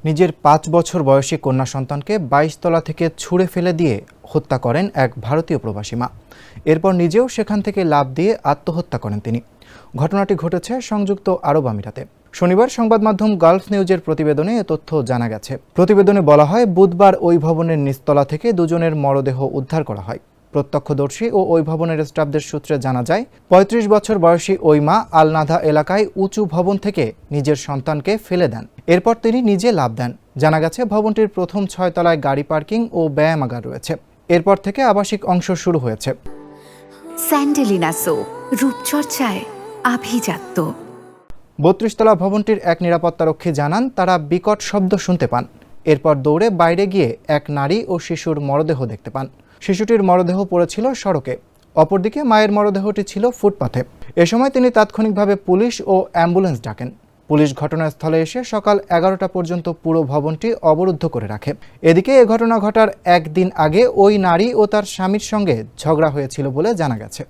নিজের ৫ বছর বয়সী কন্যা সন্তানকে ২২ তলা থেকে ছুঁড়ে ফেলে দিয়ে হত্যা করেন এক ভারতীয় প্রবাসী মা। এরপর নিজেও সেখান থেকে লাফ দিয়ে আত্মহত্যা করেন তিনি। ঘটনাটি ঘটেছে সংযুক্ত আরব আমিরাতে। শনিবার সংবাদ মাধ্যম গালফ নিউজের প্রতিবেদনে এ তথ্য জানা গেছে। প্রতিবেদনে বলা হয়, বুধবার ওই ভবনের নিচতলা থেকে দুজনের মরদেহ উদ্ধার করা হয়। প্রত্যক্ষদর্শী ও ওই ভবনের স্টাফদের সূত্রে জানা যায়, ৩৫ বছর বয়সী ওই মা আল নাদা এলাকায় উঁচু ভবন থেকে নিজের সন্তানকে ফেলে দেন। এরপর তিনি নিজে লাফ দেন। জানা গেছে, ভবনটির প্রথম ৬ তলায় গাড়ি পার্কিং ও ব্যায়ামাগার রয়েছে। এরপর থেকে আবাসিক অংশ শুরু হয়েছে। স্যান্ডেলিনা সো, রূপচর্চায় আভিজাত্য। ৩২ তলা ভবনটির এক নিরাপত্তারক্ষী জানান, তারা বিকট শব্দ শুনতে পান। এরপর দৌড়ে বাইরে গিয়ে এক নারী ও শিশুর মরদেহ দেখতে পান। শিশুটির মরদেহ পড়েছিল সড়কে, অপরদিকে মায়ের মরদেহটি ছিল ফুটপাথে। এ সময় তিনি তাৎক্ষণিকভাবে পুলিশ ও অ্যাম্বুলেন্স ডাকেন। পুলিশ ঘটনাস্থলে এসে সকাল ১১টা পর্যন্ত পুরো ভবনটি অবরুদ্ধ করে রাখে। এদিকে এ ঘটনা ঘটার একদিন আগে ওই নারী ও তার স্বামীর সঙ্গে ঝগড়া হয়েছিল বলে জানা গেছে।